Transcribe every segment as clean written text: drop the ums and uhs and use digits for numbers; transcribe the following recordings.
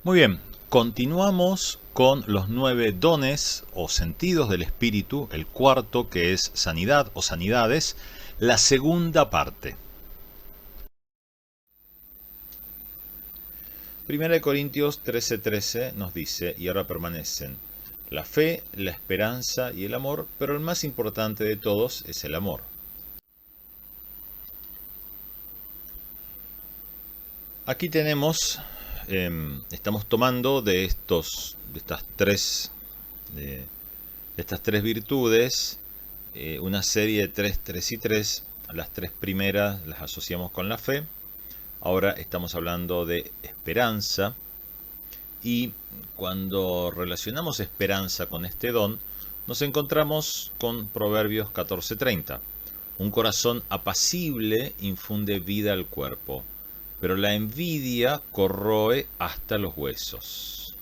Muy bien, continuamos con los 9 dones o sentidos del espíritu, el cuarto que es sanidad o sanidades, la segunda parte. 1 Corintios 13:13 nos dice, y ahora permanecen la fe, la esperanza y el amor, pero el más importante de todos es el amor. Aquí tenemos, estamos tomando de estas tres virtudes, una serie de 3, 3 y 3. Las tres primeras las asociamos con la fe. Ahora estamos hablando de esperanza. Y cuando relacionamos esperanza con este don, nos encontramos con Proverbios 14:30. Un corazón apacible infunde vida al cuerpo, pero la envidia corroe hasta los huesos.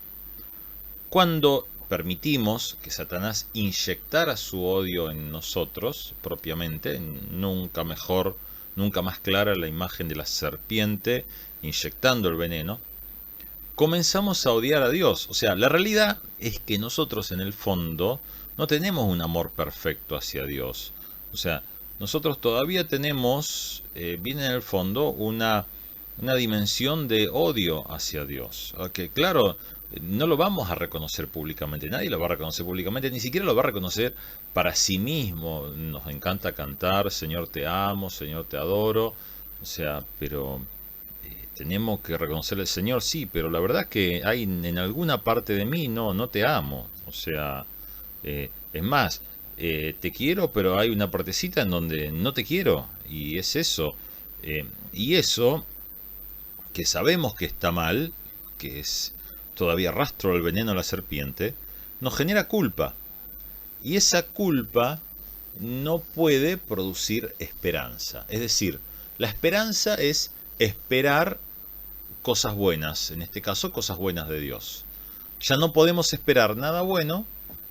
Cuando permitimos que Satanás inyectara su odio en nosotros propiamente, nunca mejor, nunca más clara la imagen de la serpiente inyectando el veneno, comenzamos a odiar a Dios. O sea, la realidad es que nosotros en el fondo no tenemos un amor perfecto hacia Dios. O sea, nosotros todavía tenemos, bien en el fondo, una dimensión de odio hacia Dios. Que claro, no lo vamos a reconocer públicamente, nadie lo va a reconocer públicamente, ni siquiera lo va a reconocer para sí mismo. Nos encanta cantar, Señor te amo, Señor te adoro, o sea, pero tenemos que reconocerle al Señor, sí, pero la verdad que hay en alguna parte de mí, no te amo, o sea, es más, te quiero, pero hay una partecita en donde no te quiero, y es eso, y eso que sabemos que está mal, que es todavía rastro del veneno de la serpiente, nos genera culpa. Y esa culpa no puede producir esperanza. Es decir, la esperanza es esperar cosas buenas, en este caso cosas buenas de Dios. Ya no podemos esperar nada bueno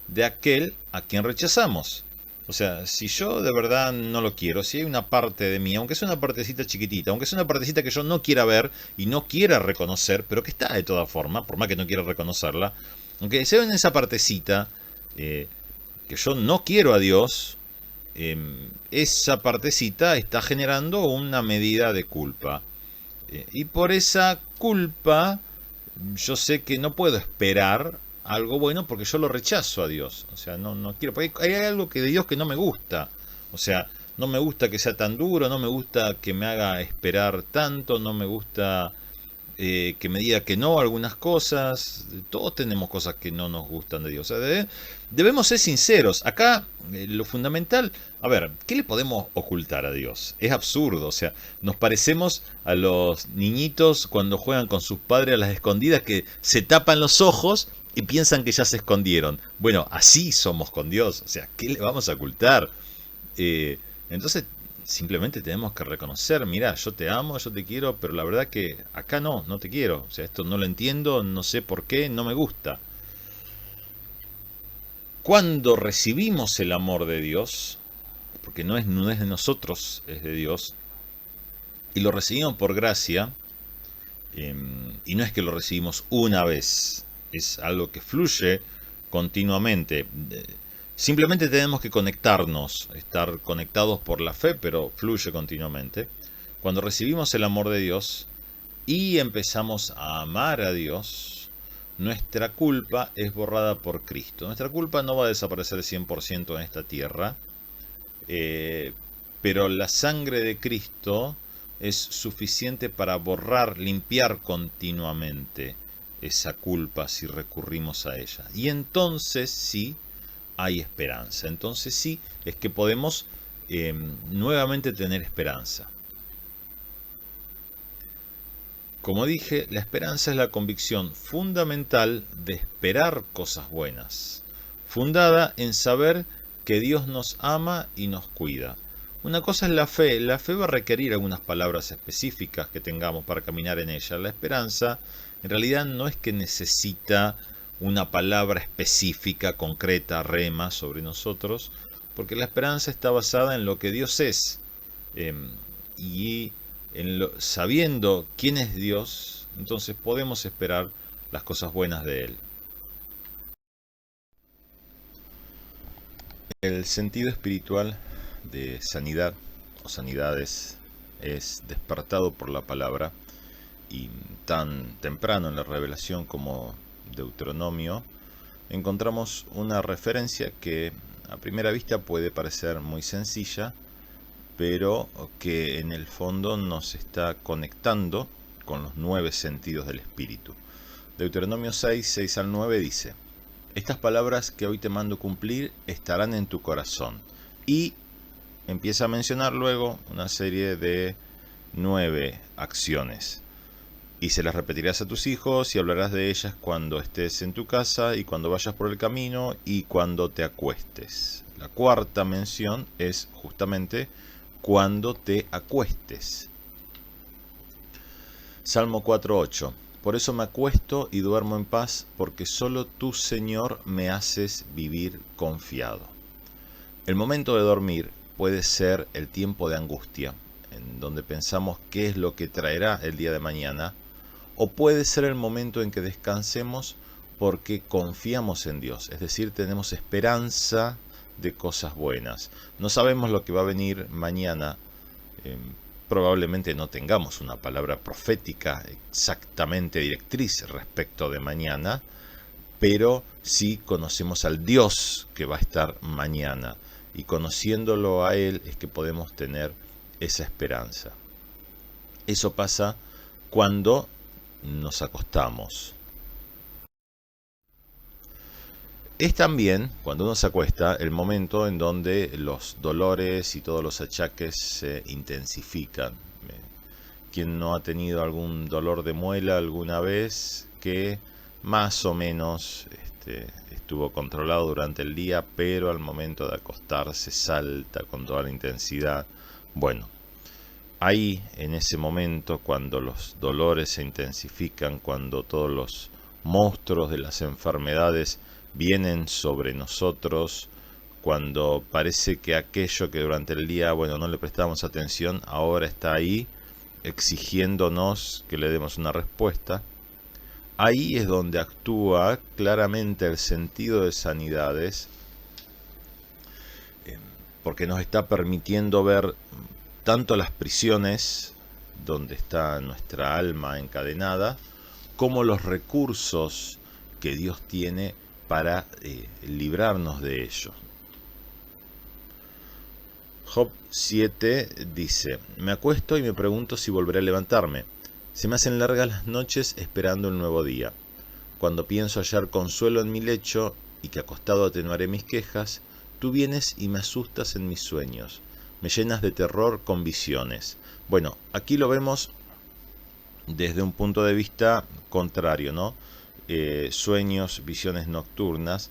de aquel a quien rechazamos. O sea, si yo de verdad no lo quiero, si hay una parte de mí, aunque sea una partecita chiquitita, aunque sea una partecita que yo no quiera ver y no quiera reconocer, pero que está de toda forma, por más que no quiera reconocerla, aunque sea en esa partecita que yo no quiero a Dios, esa partecita está generando una medida de culpa. Y por esa culpa yo sé que no puedo esperar algo bueno porque yo lo rechazo a Dios. O sea, no quiero. Porque hay algo que de Dios que no me gusta. O sea, no me gusta que sea tan duro, no me gusta que me haga esperar tanto, no me gusta que me diga que no a algunas cosas. Todos tenemos cosas que no nos gustan de Dios. O sea, debemos ser sinceros. Acá lo fundamental, a ver, ¿qué le podemos ocultar a Dios? Es absurdo. O sea, nos parecemos a los niñitos cuando juegan con sus padres a las escondidas que se tapan los ojos y piensan que ya se escondieron. Bueno, así somos con Dios. O sea, ¿qué le vamos a ocultar? Entonces simplemente tenemos que reconocer, mira, yo te amo, yo te quiero, pero la verdad que acá no te quiero. O sea, esto no lo entiendo, no sé por qué, no me gusta. Cuando recibimos el amor de Dios, porque no es de nosotros, es de Dios, y lo recibimos por gracia, y no es que lo recibimos una vez, es algo que fluye continuamente. Simplemente tenemos que conectarnos, estar conectados por la fe, pero fluye continuamente. Cuando recibimos el amor de Dios y empezamos a amar a Dios, nuestra culpa es borrada por Cristo. Nuestra culpa no va a desaparecer 100% en esta tierra, pero la sangre de Cristo es suficiente para borrar, limpiar continuamente esa culpa si recurrimos a ella. Y entonces sí hay esperanza. Entonces sí es que podemos nuevamente tener esperanza. Como dije, la esperanza es la convicción fundamental de esperar cosas buenas, fundada en saber que Dios nos ama y nos cuida. Una cosa es la fe. La fe va a requerir algunas palabras específicas que tengamos para caminar en ella. La esperanza en realidad no es que necesita una palabra específica, concreta, rema sobre nosotros, porque la esperanza está basada en lo que Dios es. Y sabiendo quién es Dios, entonces podemos esperar las cosas buenas de Él. El sentido espiritual de sanidad o sanidades es despertado por la palabra, y tan temprano en la revelación como Deuteronomio encontramos una referencia que a primera vista puede parecer muy sencilla, pero que en el fondo nos está conectando con los 9 sentidos del espíritu. Deuteronomio 6, 6 al 9 dice: estas palabras que hoy te mando cumplir estarán en tu corazón. Y empieza a mencionar luego una serie de 9 acciones. Y se las repetirás a tus hijos y hablarás de ellas cuando estés en tu casa y cuando vayas por el camino y cuando te acuestes. La cuarta mención es justamente cuando te acuestes. Salmo 4:8. Por eso me acuesto y duermo en paz, porque solo tú, Señor, me haces vivir confiado. El momento de dormir puede ser el tiempo de angustia, en donde pensamos qué es lo que traerá el día de mañana, o puede ser el momento en que descansemos porque confiamos en Dios, es decir, tenemos esperanza de cosas buenas. No sabemos lo que va a venir mañana, probablemente no tengamos una palabra profética exactamente directriz respecto de mañana, pero sí conocemos al Dios que va a estar mañana, y conociéndolo a Él es que podemos tener esa esperanza. Eso pasa cuando nos acostamos. Es también, cuando uno se acuesta, el momento en donde los dolores y todos los achaques se intensifican. ¿Quién no ha tenido algún dolor de muela alguna vez que más o menos estuvo controlado durante el día, pero al momento de acostarse salta con toda la intensidad? Bueno, ahí, en ese momento, cuando los dolores se intensifican, cuando todos los monstruos de las enfermedades vienen sobre nosotros, cuando parece que aquello que durante el día, bueno, no le prestamos atención, ahora está ahí exigiéndonos que le demos una respuesta, ahí es donde actúa claramente el sentido de sanidades, porque nos está permitiendo ver tanto las prisiones donde está nuestra alma encadenada, como los recursos que Dios tiene para librarnos de ello. Job 7 dice: me acuesto y me pregunto si volveré a levantarme. Se me hacen largas las noches esperando el nuevo día. Cuando pienso hallar consuelo en mi lecho y que acostado atenuaré mis quejas, tú vienes y me asustas en mis sueños. Me llenas de terror con visiones. Bueno, aquí lo vemos desde un punto de vista contrario, ¿no? Sueños, visiones nocturnas,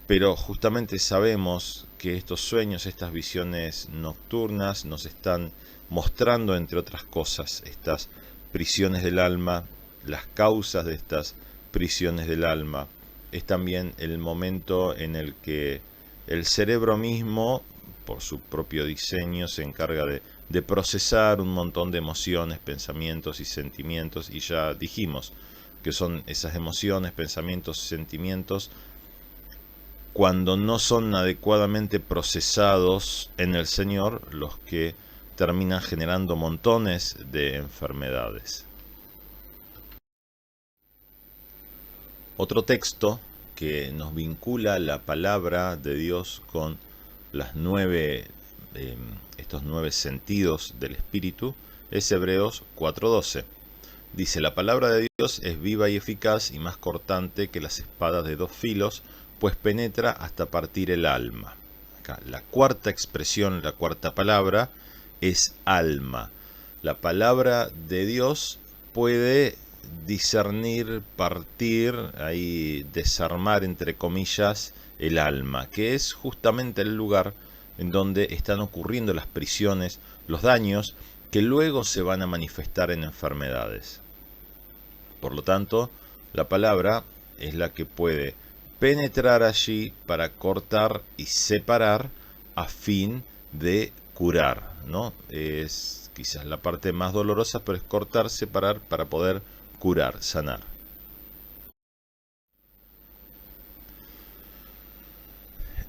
pero justamente sabemos que estos sueños, estas visiones nocturnas nos están mostrando, entre otras cosas, estas prisiones del alma, las causas de estas prisiones del alma. Es también el momento en el que el cerebro mismo, por su propio diseño, se encarga de procesar un montón de emociones, pensamientos y sentimientos, y ya dijimos que son esas emociones, pensamientos y sentimientos, cuando no son adecuadamente procesados en el Señor, los que terminan generando montones de enfermedades. Otro texto que nos vincula la palabra de Dios con las estos 9 sentidos del Espíritu es Hebreos 4:12. Dice: la palabra de Dios es viva y eficaz y más cortante que las espadas de 2 filos, pues penetra hasta partir el alma. Acá, la cuarta expresión, la cuarta palabra, es alma. La palabra de Dios puede discernir, partir, ahí desarmar, entre comillas, el alma, que es justamente el lugar en donde están ocurriendo las prisiones, los daños, que luego se van a manifestar en enfermedades. Por lo tanto, la palabra es la que puede penetrar allí para cortar y separar a fin de curar, ¿no? Es quizás la parte más dolorosa, pero es cortar, separar para poder curar, sanar.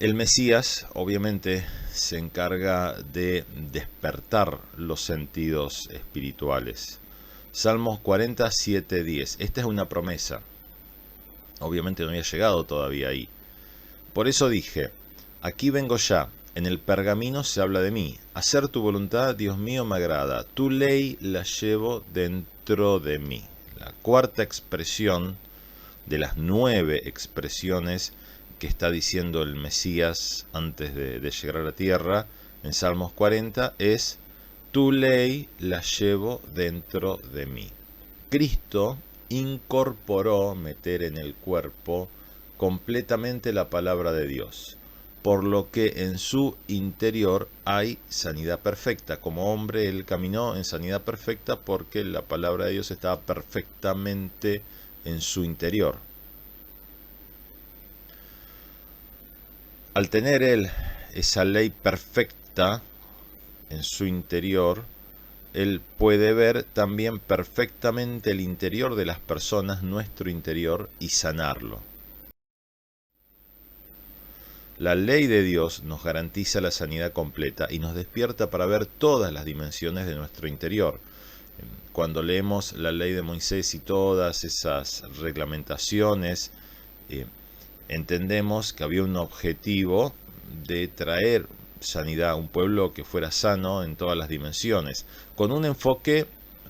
El Mesías obviamente se encarga de despertar los sentidos espirituales. Salmos 47, 10. Esta es una promesa. Obviamente no había llegado todavía ahí. Por eso dije, aquí vengo ya, en el pergamino se habla de mí. Hacer tu voluntad, Dios mío, me agrada. Tu ley la llevo dentro de mí. La cuarta expresión de las 9 expresiones que está diciendo el Mesías antes de llegar a la tierra en Salmos 40 es: tu ley la llevo dentro de mí. Cristo incorporó, meter en el cuerpo, completamente la palabra de Dios, por lo que en su interior hay sanidad perfecta. Como hombre él caminó en sanidad perfecta porque la palabra de Dios estaba perfectamente en su interior. Al tener él esa ley perfecta en su interior, él puede ver también perfectamente el interior de las personas, nuestro interior, y sanarlo. La ley de Dios nos garantiza la sanidad completa y nos despierta para ver todas las dimensiones de nuestro interior. Cuando leemos la ley de Moisés y todas esas reglamentaciones, entendemos que había un objetivo de traer sanidad a un pueblo que fuera sano en todas las dimensiones, con un enfoque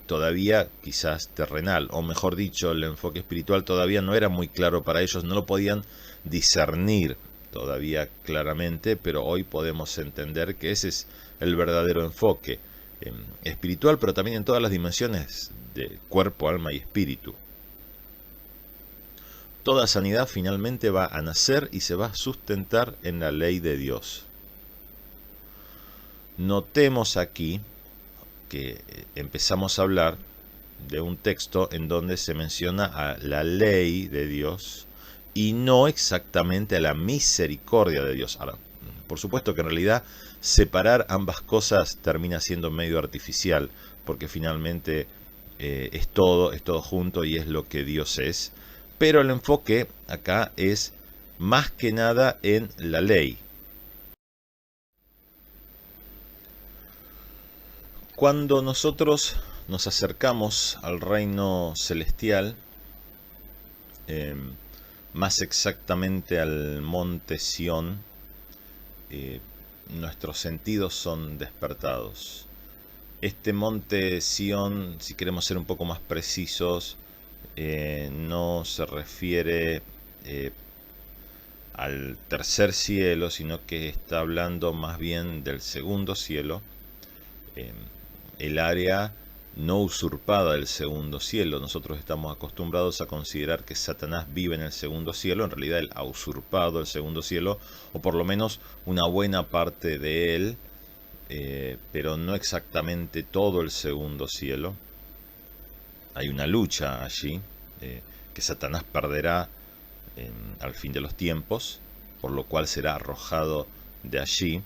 todavía quizás terrenal, o mejor dicho, el enfoque espiritual todavía no era muy claro para ellos, no lo podían discernir todavía claramente, pero hoy podemos entender que ese es el verdadero enfoque espiritual, pero también en todas las dimensiones de cuerpo, alma y espíritu. Toda sanidad finalmente va a nacer y se va a sustentar en la ley de Dios. Notemos aquí que empezamos a hablar de un texto en donde se menciona a la ley de Dios y no exactamente a la misericordia de Dios. Ahora, por supuesto que en realidad separar ambas cosas termina siendo medio artificial, porque finalmente es todo junto y es lo que Dios es. Pero el enfoque acá es más que nada en la ley. Cuando nosotros nos acercamos al reino celestial, más exactamente al monte Sión, nuestros sentidos son despertados. Este monte Sión, si queremos ser un poco más precisos, no se refiere al tercer cielo, sino que está hablando más bien del segundo cielo, el área no usurpada del segundo cielo. Nosotros estamos acostumbrados a considerar que Satanás vive en el segundo cielo. En realidad él ha usurpado el segundo cielo, o por lo menos una buena parte de él, pero no exactamente todo el segundo cielo. Hay una lucha allí, que Satanás perderá al fin de los tiempos, por lo cual será arrojado de allí.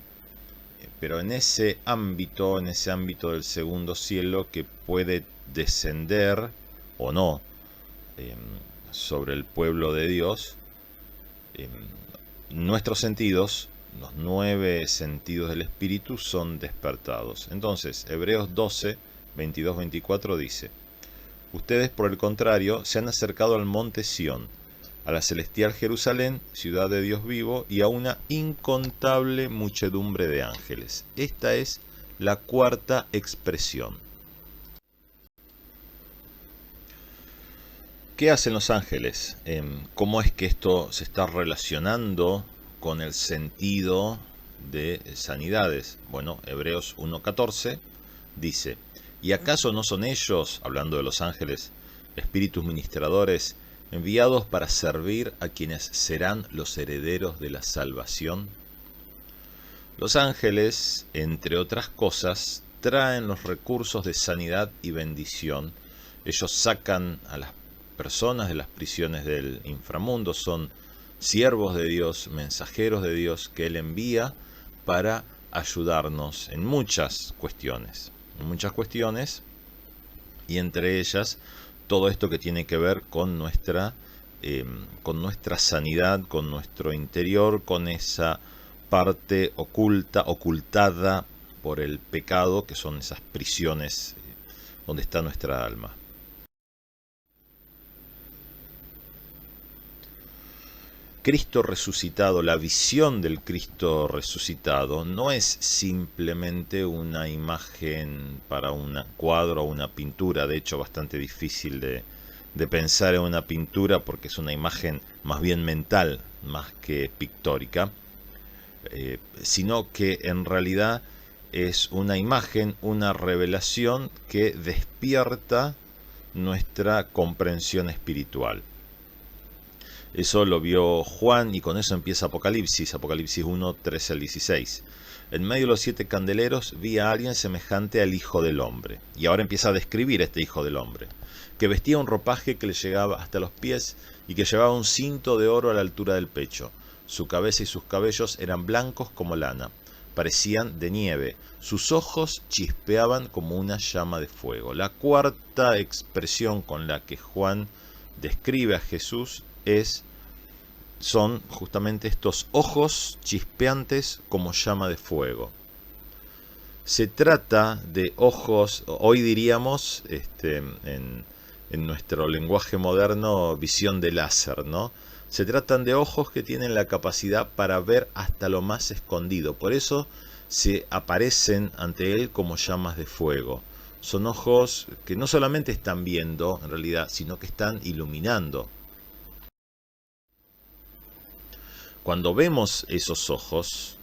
Pero en ese ámbito del segundo cielo, que puede descender o no sobre el pueblo de Dios, nuestros sentidos, los 9 sentidos del espíritu, son despertados. Entonces, Hebreos 12, 22, 24 dice: ustedes, por el contrario, se han acercado al monte Sión, a la celestial Jerusalén, ciudad de Dios vivo, y a una incontable muchedumbre de ángeles. Esta es la cuarta expresión. ¿Qué hacen los ángeles? ¿Cómo es que esto se está relacionando con el sentido de sanidades? Bueno, Hebreos 1.14 dice: ¿y acaso no son ellos, hablando de los ángeles, espíritus ministradores, enviados para servir a quienes serán los herederos de la salvación? Los ángeles, entre otras cosas, traen los recursos de sanidad y bendición. Ellos sacan a las personas de las prisiones del inframundo, son siervos de Dios, mensajeros de Dios, que Él envía para ayudarnos en muchas cuestiones. Y entre ellas todo esto que tiene que ver con nuestra sanidad, con nuestro interior, con esa parte oculta, ocultada por el pecado, que son esas prisiones donde está nuestra alma. Cristo resucitado, la visión del Cristo resucitado, no es simplemente una imagen para un cuadro o una pintura, de hecho bastante difícil de pensar en una pintura porque es una imagen más bien mental, más que pictórica, sino que en realidad es una imagen, una revelación que despierta nuestra comprensión espiritual. Eso lo vio Juan y con eso empieza Apocalipsis 1, 13 al 16. En medio de los 7 candeleros vi a alguien semejante al Hijo del Hombre. Y ahora empieza a describir a este Hijo del Hombre, que vestía un ropaje que le llegaba hasta los pies y que llevaba un cinto de oro a la altura del pecho. Su cabeza y sus cabellos eran blancos como lana, parecían de nieve. Sus ojos chispeaban como una llama de fuego. La cuarta expresión con la que Juan describe a Jesús son justamente estos ojos chispeantes como llama de fuego. Se trata de ojos, hoy diríamos, en nuestro lenguaje moderno, visión de láser, ¿no? Se tratan de ojos que tienen la capacidad para ver hasta lo más escondido. Por eso se aparecen ante él como llamas de fuego. Son ojos que no solamente están viendo, en realidad, sino que están iluminando. Cuando vemos esos ojos,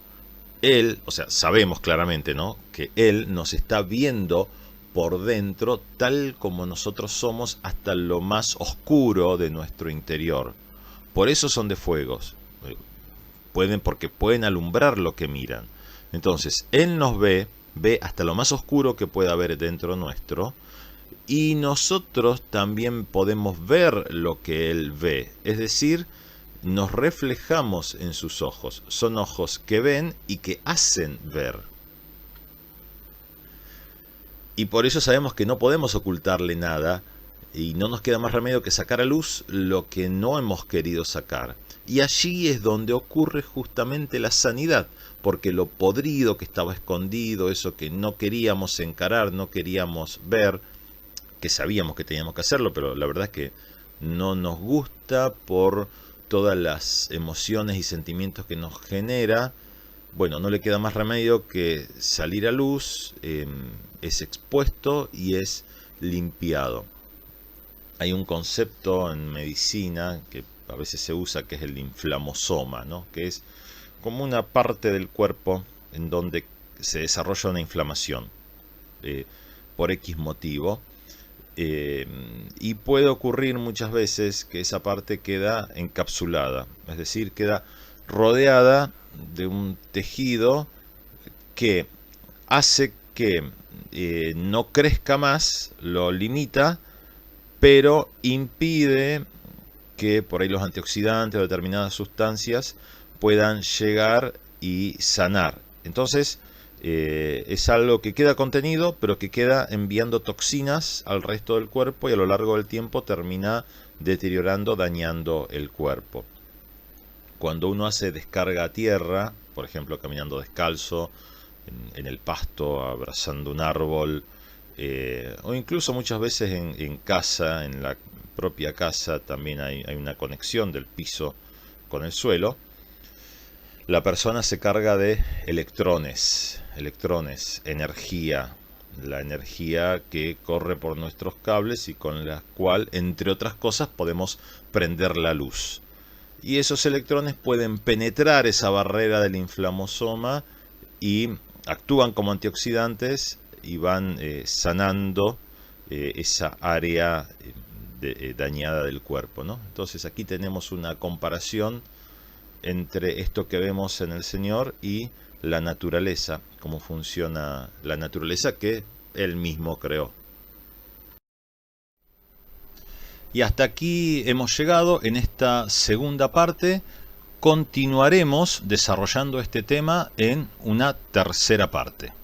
Él, o sea, sabemos claramente, ¿no?, que Él nos está viendo por dentro tal como nosotros somos hasta lo más oscuro de nuestro interior. Por eso son de fuegos. Porque pueden alumbrar lo que miran. Entonces, Él nos ve hasta lo más oscuro que pueda haber dentro nuestro, y nosotros también podemos ver lo que Él ve. Es decir, nos reflejamos en sus ojos. Son ojos que ven y que hacen ver. Y por eso sabemos que no podemos ocultarle nada y no nos queda más remedio que sacar a luz lo que no hemos querido sacar. Y allí es donde ocurre justamente la sanidad, porque lo podrido que estaba escondido, eso que no queríamos encarar, no queríamos ver, que sabíamos que teníamos que hacerlo, pero la verdad es que no nos gusta por todas las emociones y sentimientos que nos genera. Bueno, no le queda más remedio que salir a luz, es expuesto y es limpiado. Hay un concepto en medicina que a veces se usa, que es el inflamosoma, ¿no?, que es como una parte del cuerpo en donde se desarrolla una inflamación por X motivo. Y puede ocurrir muchas veces que esa parte queda encapsulada, es decir, queda rodeada de un tejido que hace que no crezca más, lo limita, pero impide que por ahí los antioxidantes o determinadas sustancias puedan llegar y sanar. Entonces, es algo que queda contenido, pero que queda enviando toxinas al resto del cuerpo y a lo largo del tiempo termina deteriorando, dañando el cuerpo. Cuando uno hace descarga a tierra, por ejemplo caminando descalzo en el pasto, abrazando un árbol, o incluso muchas veces en casa, en la propia casa también hay una conexión del piso con el suelo. La persona se carga de electrones, energía, la energía que corre por nuestros cables y con la cual, entre otras cosas, podemos prender la luz. Y esos electrones pueden penetrar esa barrera del inflamosoma y actúan como antioxidantes y van sanando esa área dañada del cuerpo, ¿no? Entonces aquí tenemos una comparación entre esto que vemos en el Señor y la naturaleza, cómo funciona la naturaleza que Él mismo creó. Y hasta aquí hemos llegado en esta segunda parte. Continuaremos desarrollando este tema en una tercera parte.